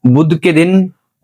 بدھ کے دن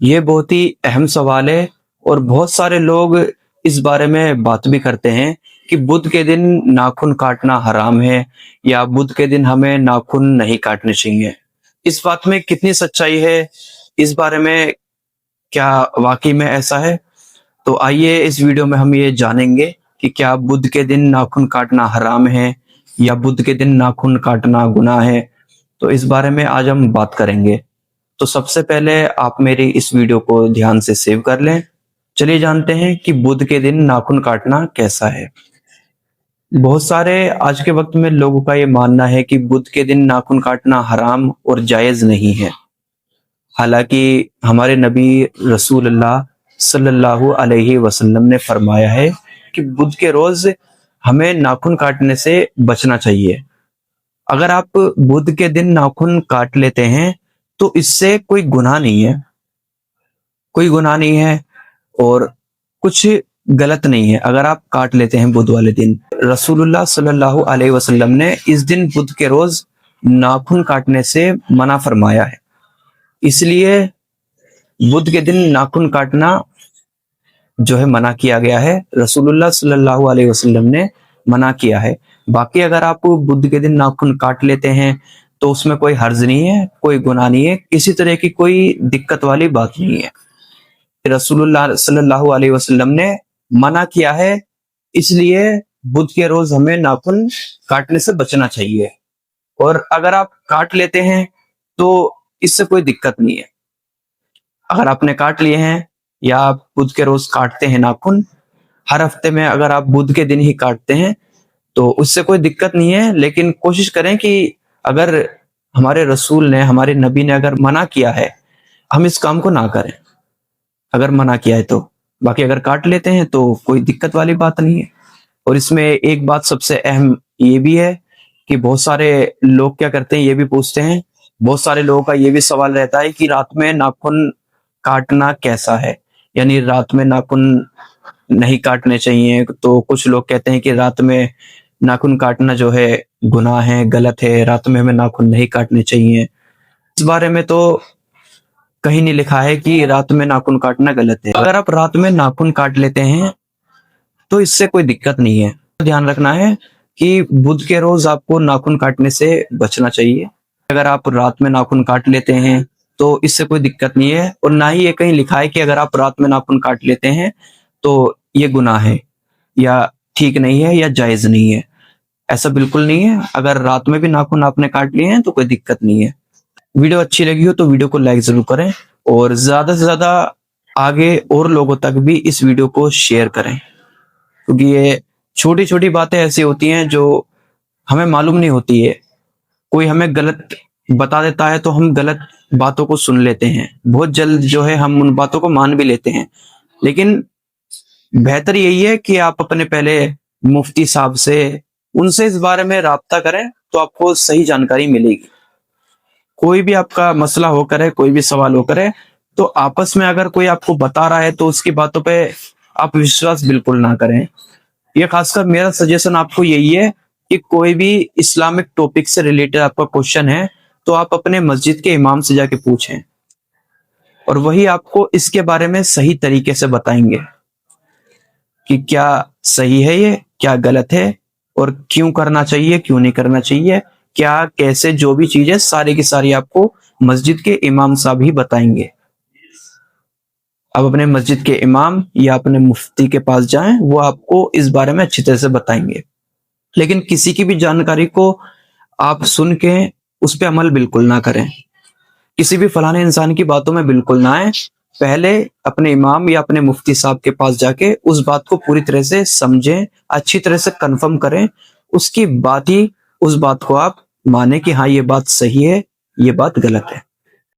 یہ بہت ہی اہم سوال ہے اور بہت سارے لوگ اس بارے میں بات بھی کرتے ہیں کہ بدھ کے دن ناخن کاٹنا حرام ہے یا بدھ کے دن ہمیں ناخن نہیں کاٹنے چاہیے۔ اس بات میں کتنی سچائی ہے، اس بارے میں کیا واقعی میں ایسا ہے؟ تو آئیے اس ویڈیو میں ہم یہ جانیں گے کہ کیا بدھ کے دن ناخن کاٹنا حرام ہے یا بدھ کے دن ناخن کاٹنا گناہ ہے۔ تو اس بارے میں آج ہم بات کریں گے۔ تو سب سے پہلے آپ میری اس ویڈیو کو دھیان سے سیو کر لیں۔ چلیے جانتے ہیں کہ بدھ کے دن ناخن کاٹنا کیسا ہے۔ بہت سارے آج کے وقت میں لوگوں کا یہ ماننا ہے کہ بدھ کے دن ناخن کاٹنا حرام اور جائز نہیں ہے، حالانکہ ہمارے نبی رسول اللہ صلی اللہ علیہ وسلم نے فرمایا ہے کہ بدھ کے روز ہمیں ناخن کاٹنے سے بچنا چاہیے۔ اگر آپ بدھ کے دن ناخن کاٹ لیتے ہیں تو اس سے کوئی گناہ نہیں ہے، کوئی گناہ نہیں ہے اور کچھ غلط نہیں ہے اگر آپ کاٹ لیتے ہیں بدھ والے دن۔ رسول اللہ صلی اللہ علیہ وسلم نے اس دن بدھ کے روز ناخن کاٹنے سے منع فرمایا ہے، اس لیے بدھ کے دن ناخن کاٹنا جو ہے منع کیا گیا ہے، رسول اللہ صلی اللہ علیہ وسلم نے منع کیا ہے۔ باقی اگر آپ بدھ کے دن ناخن کاٹ لیتے ہیں تو اس میں کوئی حرج نہیں ہے، کوئی گناہ نہیں ہے، کسی طرح کی کوئی دقت والی بات نہیں ہے۔ رسول اللہ صلی اللہ علیہ وسلم نے منع کیا ہے، اس لیے بدھ کے روز ہمیں ناخن کاٹنے سے بچنا چاہیے، اور اگر آپ کاٹ لیتے ہیں تو اس سے کوئی دقت نہیں ہے۔ اگر آپ نے کاٹ لیے ہیں یا آپ بدھ کے روز کاٹتے ہیں ناخن، ہر ہفتے میں اگر آپ بدھ کے دن ہی کاٹتے ہیں تو اس سے کوئی دقت نہیں ہے، لیکن کوشش کریں کہ اگر ہمارے رسول نے، ہمارے نبی نے اگر منع کیا ہے، ہم اس کام کو نہ کریں اگر منع کیا ہے تو۔ باقی اگر کاٹ لیتے ہیں تو کوئی دقت والی بات نہیں ہے۔ اور اس میں ایک بات سب سے اہم یہ بھی ہے کہ بہت سارے لوگ کیا کرتے ہیں، یہ بھی پوچھتے ہیں، بہت سارے لوگوں کا یہ بھی سوال رہتا ہے کہ رات میں ناخن کاٹنا کیسا ہے، یعنی رات میں ناخن نہیں کاٹنے چاہیے۔ تو کچھ لوگ کہتے ہیں کہ رات میں ناخن کاٹنا جو ہے گناہ ہے، غلط ہے، رات میں ہمیں ناخن نہیں کاٹنے چاہیے۔ اس بارے میں تو کہیں نہیں لکھا ہے کہ رات میں ناخن کاٹنا غلط ہے۔ اگر آپ رات میں ناخن کاٹ لیتے ہیں تو اس سے کوئی دقت نہیں ہے۔ دھیان رکھنا ہے کہ بدھ کے روز آپ کو ناخن کاٹنے سے بچنا چاہیے۔ اگر آپ رات میں ناخن کاٹ لیتے ہیں تو اس سے کوئی دقت نہیں ہے، اور نہ ہی یہ کہیں لکھا ہے کہ اگر آپ رات میں ناخن کاٹ لیتے ہیں تو یہ گناہ ہے یا ٹھیک نہیں ہے یا جائز نہیں ہے۔ ایسا بالکل نہیں ہے، اگر رات میں بھی ناخن آپ نے کاٹ لیے ہیں تو کوئی دقت نہیں ہے۔ ویڈیو اچھی لگی ہو تو ویڈیو کو لائک ضرور کریں، اور زیادہ سے زیادہ آگے اور لوگوں تک بھی اس ویڈیو کو شیئر کریں، کیونکہ یہ چھوٹی چھوٹی باتیں ایسی ہوتی ہیں جو ہمیں معلوم نہیں ہوتی ہے۔ کوئی ہمیں غلط بتا دیتا ہے تو ہم غلط باتوں کو سن لیتے ہیں، بہت جلد جو ہے ہم ان باتوں کو مان بھی لیتے ہیں، لیکن بہتر یہی ہے کہ آپ اپنے پہلے مفتی صاحب سے، ان سے اس بارے میں رابطہ کریں تو آپ کو صحیح جانکاری ملے گی۔ کوئی بھی آپ کا مسئلہ ہو کرے، کوئی بھی سوال ہو کرے، تو آپس میں اگر کوئی آپ کو بتا رہا ہے تو اس کی باتوں پہ آپ وشواس بالکل نہ کریں۔ یہ خاص کر میرا سجیشن آپ کو یہی ہے کہ کوئی بھی اسلامک ٹاپک سے ریلیٹڈ آپ کا کوشچن ہے تو آپ اپنے مسجد کے امام سے جا کے پوچھیں، اور وہی آپ کو اس کے بارے میں صحیح طریقے سے بتائیں گے کہ کیا صحیح ہے، یہ کیا غلط ہے، اور کیوں کرنا چاہیے، کیوں نہیں کرنا چاہیے، کیا کیسے، جو بھی چیزیں ساری کی ساری آپ کو مسجد کے امام صاحب ہی بتائیں گے۔ اب اپنے مسجد کے امام یا اپنے مفتی کے پاس جائیں، وہ آپ کو اس بارے میں اچھی طرح سے بتائیں گے۔ لیکن کسی کی بھی جانکاری کو آپ سن کے اس پہ عمل بالکل نہ کریں، کسی بھی فلانے انسان کی باتوں میں بالکل نہ آئیں۔ پہلے اپنے امام یا اپنے مفتی صاحب کے پاس جا کے اس بات کو پوری طرح سے سمجھیں، اچھی طرح سے کنفرم کریں، اس کی بات ہی اس بات کو آپ مانیں کہ ہاں یہ بات صحیح ہے، یہ بات غلط ہے۔